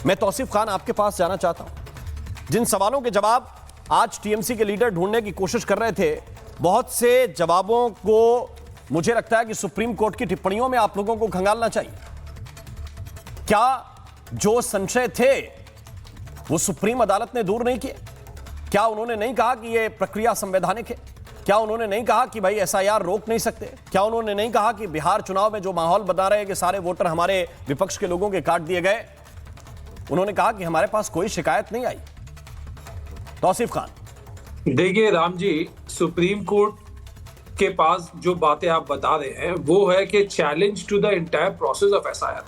मैं तौसीफ खान आपके पास जाना चाहता हूं। जिन सवालों के जवाब आज टीएमसी के लीडर ढूंढने की कोशिश कर रहे थे, बहुत से जवाबों को मुझे लगता है कि सुप्रीम कोर्ट की टिप्पणियों में आप लोगों को खंगालना चाहिए। क्या जो संशय थे वो सुप्रीम अदालत ने दूर नहीं किए? क्या उन्होंने नहीं कहा कि यह प्रक्रिया संवैधानिक है? क्या उन्होंने नहीं कहा कि भाई एसआईआर रोक नहीं सकते? क्या उन्होंने नहीं कहा कि बिहार चुनाव में जो माहौल बता रहे हैं कि सारे वोटर हमारे विपक्ष के लोगों के काट दिए गए, उन्होंने कहा कि हमारे पास कोई शिकायत नहीं आई? तौसीफ खान, देखिए राम जी, सुप्रीम कोर्ट के पास जो बातें आप बता रहे हैं वो है कि challenge to the entire process of SIR.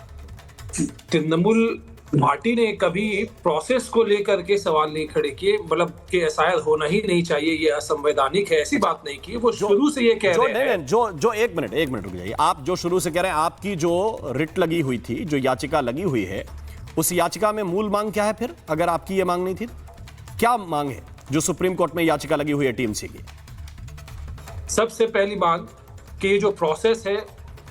Trinamool party ने कभी प्रोसेस को लेकर के सवाल नहीं खड़े किए, मतलब कि एसआईआर होना ही नहीं चाहिए, ये असंवैधानिक है, ऐसी बात नहीं की। वो शुरू से ये कह रहे हैं। जो एक मिनट रुक जाइए। आप जो शुरू से कह रहे हैं, आपकी जो रिट लगी हुई थी, जो याचिका लगी हुई है, उस याचिका में मूल मांग क्या है? फिर अगर आपकी ये मांग नहीं थी, क्या मांग है जो सुप्रीम कोर्ट में याचिका लगी हुई है टीएमसी की? सबसे पहली मांग कि ये जो प्रोसेस है,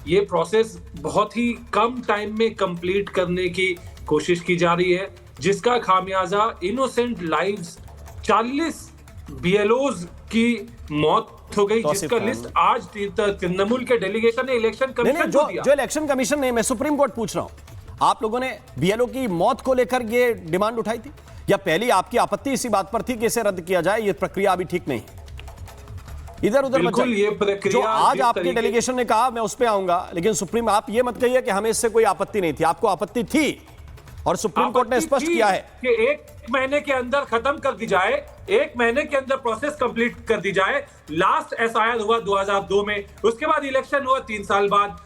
ये प्रोसेस बहुत ही कम टाइम में कंप्लीट करने की कोशिश की जा रही है, जिसका खामियाजा इनोसेंट लाइव्स, 40 बीएलओज की मौत हो गई, जिसका लिस्ट आज तृणमूल के डेलीगेशन ने इलेक्शन कमीशन को दिया। जो इलेक्शन कमीशन ने, मैं सुप्रीम कोर्ट पूछ रहा हूं, आप लोगों ने बीएलओ की मौत को लेकर ये डिमांड उठाई थी, या पहली आपकी आपत्ति इसी बात पर थी कि इसे रद्द किया जाए, ये प्रक्रिया अभी ठीक नहीं? इधर उधर बिल्कुल, ये प्रक्रिया जो आज आपके डेलीगेशन ने कहा, मैं उस पर आऊंगा, लेकिन सुप्रीम, आप ये मत कहिए कि हमें इससे कोई आपत्ति नहीं थी। आपको आपत्ति थी और सुप्रीम कोर्ट ने स्पष्ट किया है कि 1 महीने के अंदर खत्म कर दी जाए, 1 महीने के अंदर प्रोसेस कंप्लीट कर दी जाए। लास्ट एसआईआर हुआ 2002 में, उसके बाद इलेक्शन हुआ 3 साल बाद।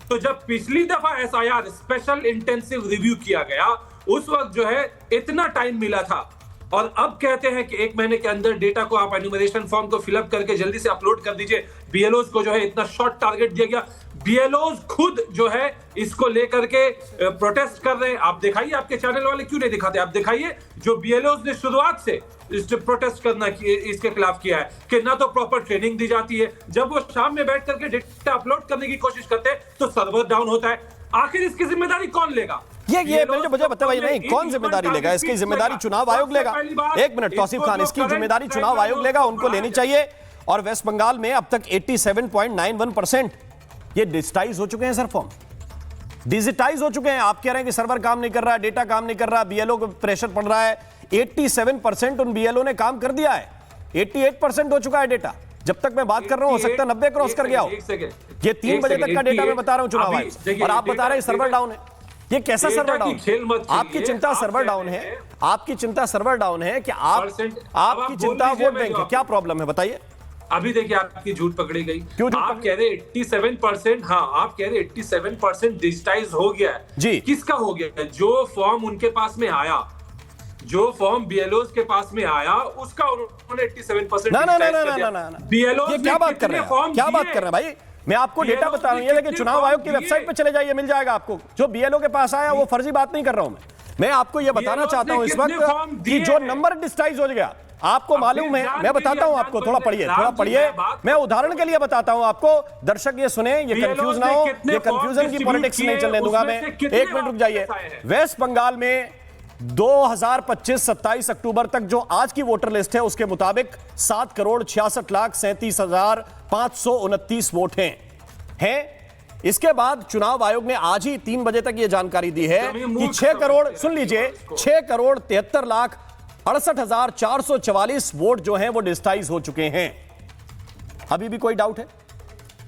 तो जब पिछली दफा एसआईआर स्पेशल इंटेंसिव रिव्यू किया गया, उस वक्त जो है इतना टाइम मिला था, और अब कहते हैं कि 1 महीने के अंदर डेटा को आप एन्यूमरेशन फॉर्म को फिलअप करके जल्दी से अपलोड कर दीजिए। बीएलओज को जो है इतना शॉर्ट टारगेट दिया गया। बीएलओज खुद जो है इसको लेकर के प्रोटेस्ट कर रहे हैं। आप दिखाइए, आपके चैनल वाले क्यों नहीं दिखाते? आप दिखाइए जो बीएलओज ने शुरुआत से इस प्रोटेस्ट करना इसके खिलाफ किया है कि ना तो प्रॉपर ट्रेनिंग दी जाती है, जब वो शाम में बैठ करके डेटा अपलोड करने की कोशिक करते हैं तो सर्वर डाउन होता है। आखिर इसकी जिम्मेदारी कौन लेगा? ये मुझे बता भाई, नहीं, कौन जिम्मेदारी लेगा इसकी? जिम्मेदारी चुनाव आयोग लेगा। एक मिनट तौसीफ खान, इसकी जिम्मेदारी चुनाव आयोग लेगा, उनको लेनी चाहिए। और वेस्ट बंगाल में अब तक 87.91% ये डिजिटाइज हो चुके हैं सर, फॉर्म डिजिटाइज हो चुके हैं। आप कह रहे हैं कि सर्वर काम नहीं कर रहा है, डेटा काम नहीं कर रहा, बीएलओ को प्रेशर पड़ रहा है। 87% उन बीएलओ ने काम कर दिया है, 88% हो चुका है डेटा। जब तक मैं बात कर रहा हूं, हो सकता है 90 क्रॉस कर गया हो। ये 3 बजे तक का डेटा मैं बता रहा हूं चुनाव आयोग, और आप बता रहे हैं सर्वर डाउन है। ये कैसा सर्वर डाउन? आपकी चिंता सर्वर डाउन है, आपकी चिंता सर्वर डाउन है कि आपकी चिंता वोट बैंक है। क्या प्रॉब्लम है बताइए? अभी देखिए, आपकी झूठ पकड़ी गई। क्यों आप कह रहे 87%, हाँ आप कह रहे 87% डिजिटाइज हो गया है जी। किसका हो गया? जो फॉर्म उनके पास में आया, जो फॉर्म बीएलओज के पास में आया, उसका उन्होंने 87% ना बीएलओ। ये क्या बात कर रहे हैं? क्या बात कर रहे हैं भाई? मैं आपको डेटा बता रहा हूं, ये देखिए, चुनाव आयोग की वेबसाइट पे चले जाइए, मिल जाएगा आपको। जो बीएलओ के पास आया वो फर्जी बात नहीं कर रहा हूं मैं आपको ये बताना चाहता हूं इस वक्त कि जो नंबर डिजिटाइज हो गया, आपको मालूम है, मैं बताता हूं आपको, थोड़ा पढ़िए, मैं उदाहरण के लिए बताता हूं आपको। दर्शक ये सुने, ये कंफ्यूज ना हो, ये कंफ्यूजन की पॉलिटिक्स नहीं चलने दूंगा मैं। 1 मिनट रुक जाइए। वेस्ट बंगाल में 2025 27 अक्टूबर तक जो आज की वोटर लिस्ट है, उसके मुताबिक 7,66,37,529 वोट हैं। इसके बाद चुनाव आयोग ने आज ही 3 बजे तक यह जानकारी दी है कि 6 करोड़, सुन लीजिए, 6,73,68,444 वोट जो हैं वो डिजिटाइज हो चुके हैं। अभी भी कोई डाउट है?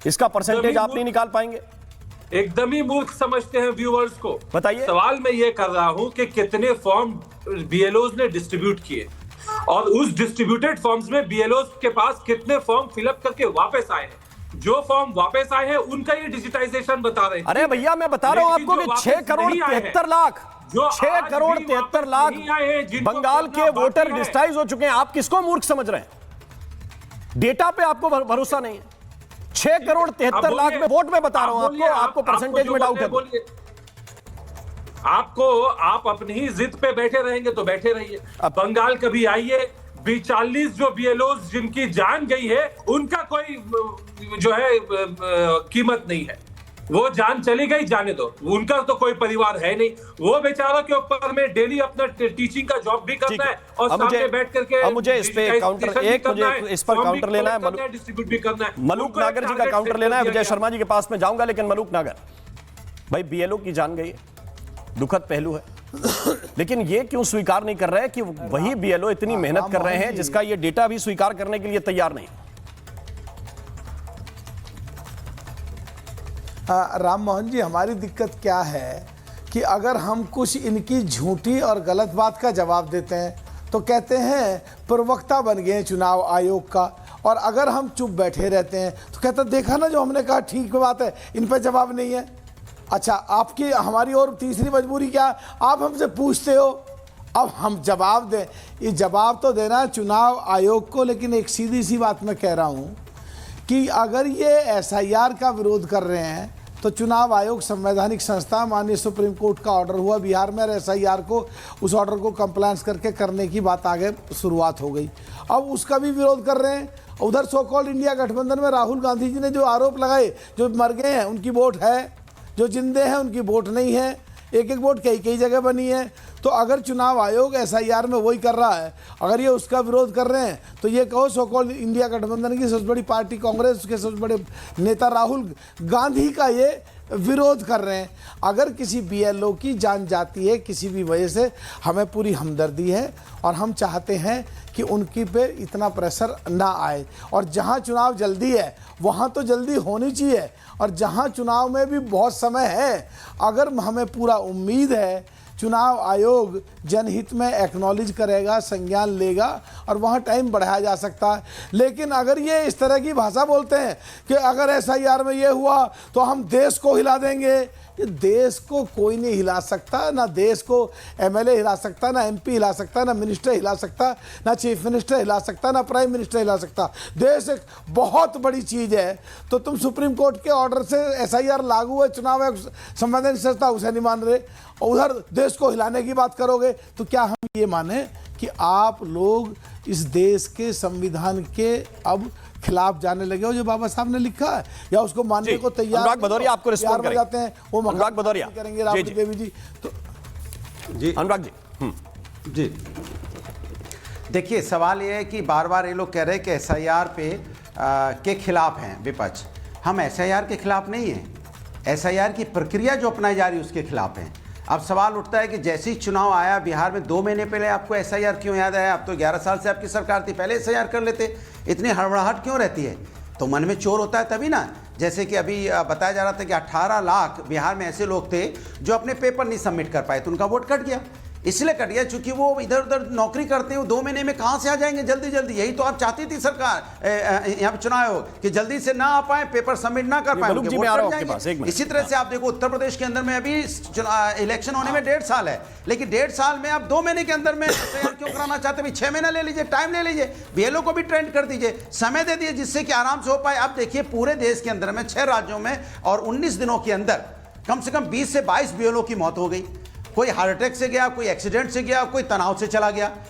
इसका परसेंटेज आप नहीं निकाल पाएंगे? एकदम ही मूर्ख समझते हैं व्यूअर्स को। बताइए। सवाल मैं ये कर रहा हूं कि कितने फॉर्म बीएलओज ने डिस्ट्रीब्यूट किए, और उस डिस्ट्रीब्यूटेड फॉर्म्स में बीएलओज के पास कितने फॉर्म फिलअप करके वापस आए हैं। जो फॉर्म वापस आए हैं उनका ये डिजिटाइजेशन बता रहे हैं। अरे भैया, मैं बता रहा हूं आपको कि 6 करोड़ 73 लाख, 6 करोड़ 73 लाख बंगाल के वोटर डिजिटाइज हो चुके हैं। आप किसको मूर्ख समझ रहे हैं? डेटा पे आपको भरोसा नहीं है। 6 करोड़ 73 लाख में वोट में बता रहा हूं आपको परसेंटेज में डाउट है। आप अपनी ही जिद पे बैठे रहेंगे तो बैठे रहिए। बंगाल कभी आइए, 40 जो बीएलओ जिनकी जान गई है, उनका कोई जो है कीमत नहीं है। वो जान चली गई, जाने दो, उनका तो कोई परिवार है नहीं। वो बेचारों के ऊपर में डेली अपना टीचिंग का जॉब भी करना है और सामने बैठ करके अब मुझे इस पे काउंटर मुझे इस पर काउंटर लेना है, डिस्ट्रीब्यूट भी करना है। मलूक नागर जी का काउंटर लेना है। विजय शर्मा जी के पास में जाऊंगा, लेकिन मलूक नागर भाई, बीएलओ की जान गई है, दुखद पहलू है, लेकिन ये क्यों स्वीकार नहीं कर रहे कि वही बीएलओ इतनी मेहनत कर रहे हैं जिसका ये डेटा भी स्वीकार करने के लिए तैयार नहीं? राम मोहन जी, हमारी दिक्कत क्या है कि अगर हम कुछ इनकी झूठी और गलत बात का जवाब देते हैं तो कहते हैं प्रवक्ता बन गए चुनाव आयोग का, और अगर हम चुप बैठे रहते हैं तो कहते देखा ना जो हमने कहा ठीक बात है, इन पर जवाब नहीं है। अच्छा, आपकी हमारी और तीसरी मजबूरी क्या, आप हमसे पूछते हो, अब हम जवाब दें। ये जवाब तो देना है चुनाव आयोग को, लेकिन एक सीधी सी बात मैं कह रहा हूँ कि अगर ये एसआईआर का विरोध कर रहे हैं तो चुनाव आयोग संवैधानिक संस्था, माननीय सुप्रीम कोर्ट का ऑर्डर हुआ बिहार में, एसआईआर को, उस ऑर्डर को कंप्लायंस करके करने की बात आगे शुरुआत हो गई। अब उसका भी विरोध कर रहे हैं। उधर सो कॉल्ड इंडिया गठबंधन में राहुल गांधी जी ने जो आरोप लगाए, जो मर गए हैं उनकी वोट है, जो जिंदे हैं उनकी वोट नहीं है, एक एक वोट कई कई जगह बनी है। तो अगर चुनाव आयोग एसआईआर में वही कर रहा है, अगर ये उसका विरोध कर रहे हैं, तो ये कहो सो कॉल्ड इंडिया गठबंधन की सबसे बड़ी पार्टी कांग्रेस के सबसे बड़े नेता राहुल गांधी का ये विरोध कर रहे हैं। अगर किसी बीएलओ की जान जाती है किसी भी वजह से, हमें पूरी हमदर्दी है और हम चाहते हैं कि उनकी पे इतना प्रेशर ना आए, और जहां चुनाव जल्दी है वहां तो जल्दी होनी चाहिए, और जहां चुनाव में भी बहुत समय है, अगर हमें पूरा उम्मीद है चुनाव आयोग जनहित में एक्नॉलेज करेगा, संज्ञान लेगा, और वहाँ टाइम बढ़ाया जा सकता है। लेकिन अगर ये इस तरह की भाषा बोलते हैं कि अगर एसआईआर में ये हुआ तो हम देश को हिला देंगे, ये देश को कोई नहीं हिला सकता, ना देश को एमएलए हिला सकता, ना एमपी हिला सकता, ना मिनिस्टर हिला सकता, ना चीफ मिनिस्टर हिला सकता, ना प्राइम मिनिस्टर हिला सकता। देश एक बहुत बड़ी चीज़ है। तो तुम सुप्रीम कोर्ट के ऑर्डर से एसआईआर लागू है, चुनाव आयोग संवैधानिक संस्था, उसे नहीं मान रहे, और उधर देश को हिलाने की बात करोगे, तो क्या हम ये माने कि आप लोग इस देश के संविधान के अब खिलाफ जाने लगे हो जो बाबा साहब ने लिखा है, या उसको मानने को तैयार? अनुराग भदौरिया आपको रिस्पॉन्ड करेंगे, जाते हैं वो अनुराग भदौरिया करेंगे, राहुल देवी जी। तो जी अनुराग जी जी, देखिए सवाल ये है कि बार बार ये लोग कह रहे हैं कि एसआईआर पे के खिलाफ हैं विपक्ष। हम एसआईआर के खिलाफ नहीं हैं, एसआईआर की प्रक्रिया जो अपनाई जा रही है उसके खिलाफ हैं। अब सवाल उठता है कि जैसे ही चुनाव आया बिहार में 2 महीने पहले आपको एसआईआर क्यों याद आया? अब तो 11 साल से आपकी सरकार थी, पहले एसआईआर कर लेते, इतनी हड़बड़ाहट क्यों रहती है? तो मन में चोर होता है तभी ना। जैसे कि अभी बताया जा रहा था कि 18 लाख बिहार में ऐसे लोग थे जो अपने पेपर नहीं सबमिट कर पाए, तो उनका वोट कट गया। इसलिए कट गया क्योंकि वो इधर उधर नौकरी करते हैं, 2 महीने में कहाँ से आ जाएंगे जल्दी जल्दी? यही तो आप चाहती थी सरकार यहाँ पे चुनाव हो कि जल्दी से ना आ पाए, पेपर सबमिट ना कर पाए, इसी तरह से आप देखो उत्तर प्रदेश के अंदर में अभी इलेक्शन होने में 1.5 साल है, लेकिन 1.5 साल में आप 2 महीने के अंदर में क्यों कराना चाहते हैं? 6 महीना ले लीजिए, टाइम ले लीजिए, बीएलओ को भी ट्रेंड कर दीजिए, समय दे दीजिए जिससे कि आराम से हो पाए। आप देखिए पूरे देश के अंदर में 6 राज्यों में और 19 दिनों के अंदर कम से कम 20 से 22 बीएलओ की मौत हो गई। कोई हार्ट अटैक से गया, कोई एक्सीडेंट से गया, कोई तनाव से चला गया।